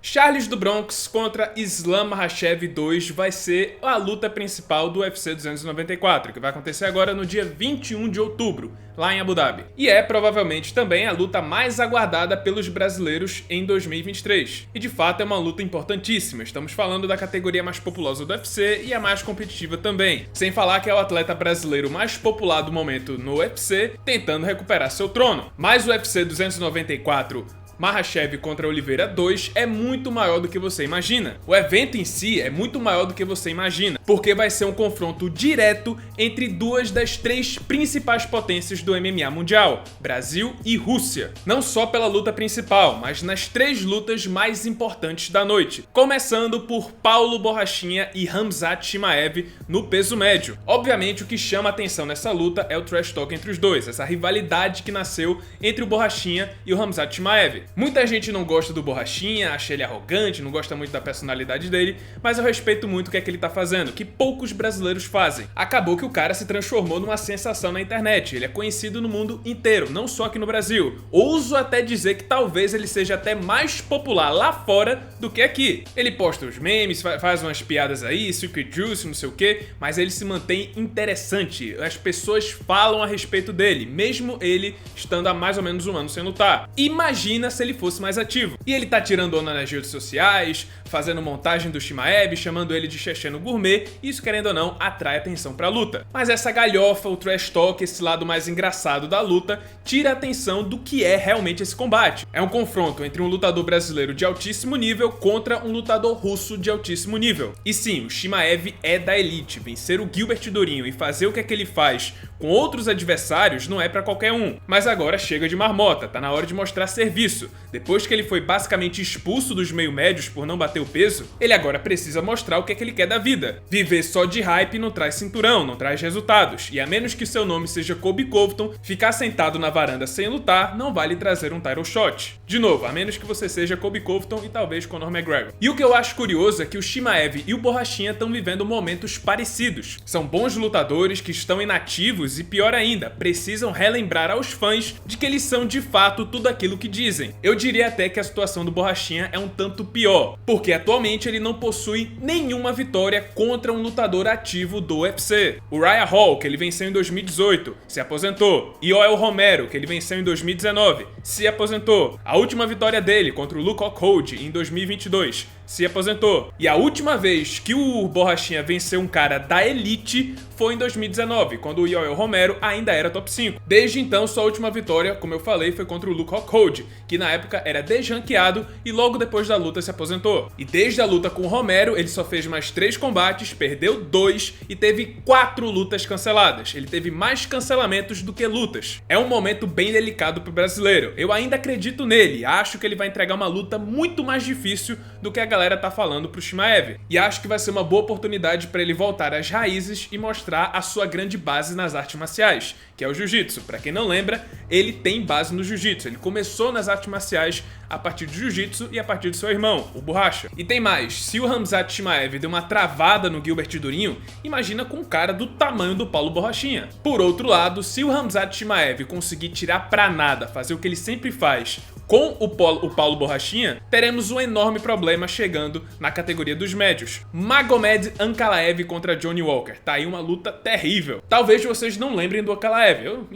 Charles do Bronx contra Islam Makhachev 2 vai ser a luta principal do UFC 294, que vai acontecer agora no dia 21 de outubro, lá em Abu Dhabi. E é provavelmente também a luta mais aguardada pelos brasileiros em 2023. E de fato é uma luta importantíssima, estamos falando da categoria mais populosa do UFC e a mais competitiva também. Sem falar que é o atleta brasileiro mais popular do momento no UFC, tentando recuperar seu trono. Mas o UFC 294 Makhachev contra Oliveira 2 é muito maior do que você imagina. O evento em si é muito maior do que você imagina, porque vai ser um confronto direto entre duas das três principais potências do MMA mundial, Brasil e Rússia. Não só pela luta principal, mas nas três lutas mais importantes da noite. Começando por Paulo Borrachinha e Khamzat Chimaev no peso médio. Obviamente o que chama a atenção nessa luta é o trash talk entre os dois, essa rivalidade que nasceu entre o Borrachinha e o Khamzat Chimaev. Muita gente não gosta do Borrachinha, acha ele arrogante, não gosta muito da personalidade dele, mas eu respeito muito o que é que ele tá fazendo, que poucos brasileiros fazem. Acabou que o cara se transformou numa sensação na internet, ele é conhecido no mundo inteiro, não só aqui no Brasil. Ouso até dizer que talvez ele seja até mais popular lá fora do que aqui. Ele posta os memes, faz umas piadas aí, Secret Juice, não sei o que, mas ele se mantém interessante. As pessoas falam a respeito dele, mesmo ele estando há mais ou menos um ano sem lutar. Imagina se ele fosse mais ativo. E ele tá tirando onda nas redes sociais, fazendo montagem do Chimaev, chamando ele de checheno gourmet, e isso, querendo ou não, atrai atenção pra luta. Mas essa galhofa, o trash talk, esse lado mais engraçado da luta, tira a atenção do que é realmente esse combate. É um confronto entre um lutador brasileiro de altíssimo nível contra um lutador russo de altíssimo nível. E sim, o Chimaev é da elite. Vencer o Gilbert Durinho e fazer o que é que ele faz com outros adversários não é pra qualquer um. Mas agora chega de marmota, tá na hora de mostrar serviço. Depois que ele foi basicamente expulso dos meio-médios por não bater o peso, ele agora precisa mostrar o que é que ele quer da vida. Viver só de hype não traz cinturão, não traz resultados. E a menos que seu nome seja Colby Covington, ficar sentado na varanda sem lutar não vai lhe trazer um title shot. De novo, a menos que você seja Colby Covington e talvez Conor McGregor. E o que eu acho curioso é que o Chimaev e o Borrachinha estão vivendo momentos parecidos. São bons lutadores que estão inativos e, pior ainda, precisam relembrar aos fãs de que eles são de fato tudo aquilo que dizem. Eu diria até que a situação do Borrachinha é um tanto pior, porque atualmente ele não possui nenhuma vitória contra um lutador ativo do UFC. O Ryan Hall, que ele venceu em 2018, se aposentou. E Yoel Romero, que ele venceu em 2019, se aposentou. A última vitória dele contra o Luke Rockhold em 2022, se aposentou. E a última vez que o Borrachinha venceu um cara da elite foi em 2019, quando o Yoel Romero ainda era top 5. Desde então, sua última vitória, como eu falei, foi contra o Luke Rockhold, que na época era desranqueado e logo depois da luta se aposentou. E desde a luta com o Romero, ele só fez mais 3 combates, perdeu 2 e teve 4 lutas canceladas. Ele teve mais cancelamentos do que lutas. É um momento bem delicado pro brasileiro. Eu ainda acredito nele, acho que ele vai entregar uma luta muito mais difícil do que a galera tá falando pro Chimaev. E acho que vai ser uma boa oportunidade para ele voltar às raízes e mostrar a sua grande base nas artes marciais, que é o jiu-jitsu. Pra quem não lembra, ele tem base no jiu-jitsu. Ele começou nas artes marciais a partir do jiu-jitsu e a partir do seu irmão, o Borracha. E tem mais, se o Khamzat Chimaev deu uma travada no Gilbert Durinho, imagina com um cara do tamanho do Paulo Borrachinha. Por outro lado, se o Khamzat Chimaev conseguir tirar pra nada, fazer o que ele sempre faz, com o Paulo Borrachinha, teremos um enorme problema chegando na categoria dos médios. Magomed Ankalaev contra Johnny Walker. Tá aí uma luta terrível. Talvez vocês não lembrem do Ankalaev. Eu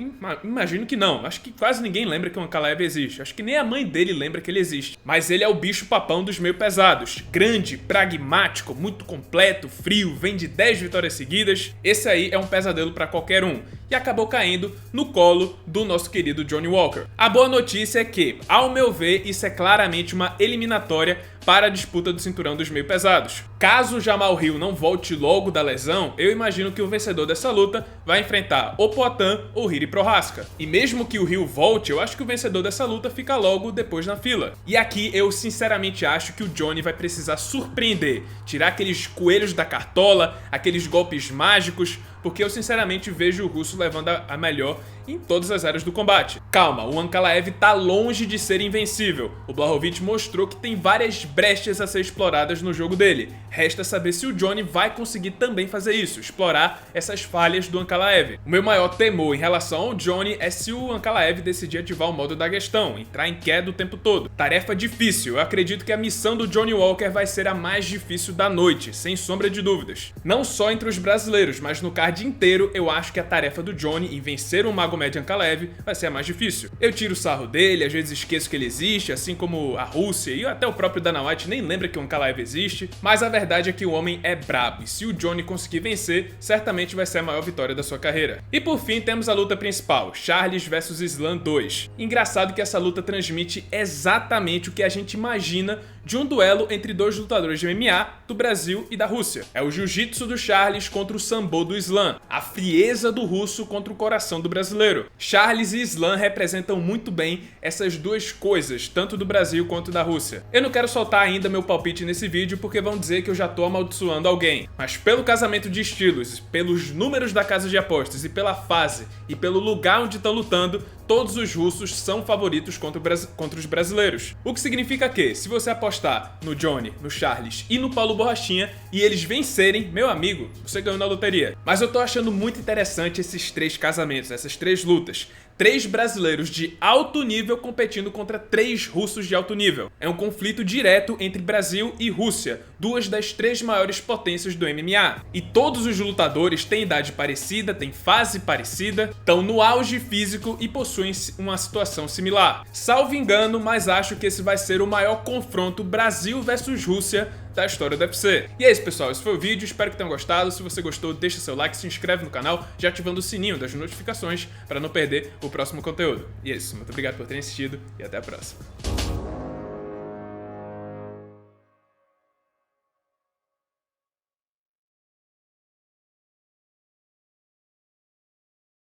imagino que não. Acho que quase ninguém lembra que o Ankalaev existe. Acho que nem a mãe dele lembra que ele existe. Mas ele é o bicho papão dos meio pesados. Grande, pragmático, muito completo, frio, vem de 10 vitórias seguidas. Esse aí é um pesadelo pra qualquer um. E acabou caindo no colo do nosso querido Johnny Walker. A boa notícia é que, ao meu ver, isso é claramente uma eliminatória para a disputa do cinturão dos meio pesados. Caso o Jamal Hill não volte logo da lesão, eu imagino que o vencedor dessa luta vai enfrentar ou Poatan ou Jiri Prochazka. E mesmo que o Hill volte, eu acho que o vencedor dessa luta fica logo depois na fila. E aqui eu sinceramente acho que o Johnny vai precisar surpreender, tirar aqueles coelhos da cartola, aqueles golpes mágicos, porque eu sinceramente vejo o russo levando a melhor em todas as áreas do combate. Calma, o Ankalaev tá longe de ser invencível. O Blachowicz mostrou que tem várias brechas a ser exploradas no jogo dele. Resta saber se o Johnny vai conseguir também fazer isso, explorar essas falhas do Ankalaev. O meu maior temor em relação ao Johnny é se o Ankalaev decidir ativar o modo da questão, entrar em queda o tempo todo. Tarefa difícil, eu acredito que a missão do Johnny Walker vai ser a mais difícil da noite, sem sombra de dúvidas. Não só entre os brasileiros, mas no card inteiro eu acho que a tarefa do Johnny em vencer o Magomed Ankalaev vai ser a mais difícil. Eu tiro o sarro dele, às vezes esqueço que ele existe, assim como a Rússia e até o próprio Dana White nem lembra que o Ankalaev existe, mas a verdade é que o homem é brabo, e se o Johnny conseguir vencer, certamente vai ser a maior vitória da sua carreira. E por fim temos a luta principal, Charles vs Islam 2. Engraçado que essa luta transmite exatamente o que a gente imagina de um duelo entre dois lutadores de MMA do Brasil e da Rússia. É o jiu-jitsu do Charles contra o sambo do Islam, a frieza do russo contra o coração do brasileiro. Charles e Islam representam muito bem essas duas coisas, tanto do Brasil quanto da Rússia. Eu não quero soltar ainda meu palpite nesse vídeo porque vão dizer que eu já tô amaldiçoando alguém, mas pelo casamento de estilos, pelos números da casa de apostas e pela fase e pelo lugar onde estão lutando, todos os russos são favoritos contra os brasileiros. O que significa que, se você apostar no Johnny, no Charles e no Paulo Borrachinha e eles vencerem, meu amigo, você ganhou na loteria. Mas eu tô achando muito interessante esses três casamentos, essas três lutas. 3 brasileiros de alto nível competindo contra 3 russos de alto nível. É um conflito direto entre Brasil e Rússia, duas das 3 maiores potências do MMA. E todos os lutadores têm idade parecida, têm fase parecida, estão no auge físico e possuem uma situação similar. Salvo engano, mas acho que esse vai ser o maior confronto Brasil versus Rússia da história do UFC. E é isso, pessoal, esse foi o vídeo, espero que tenham gostado. Se você gostou, deixa seu like, se inscreve no canal, já ativando o sininho das notificações para não perder o próximo conteúdo. E é isso, muito obrigado por terem assistido e até a próxima.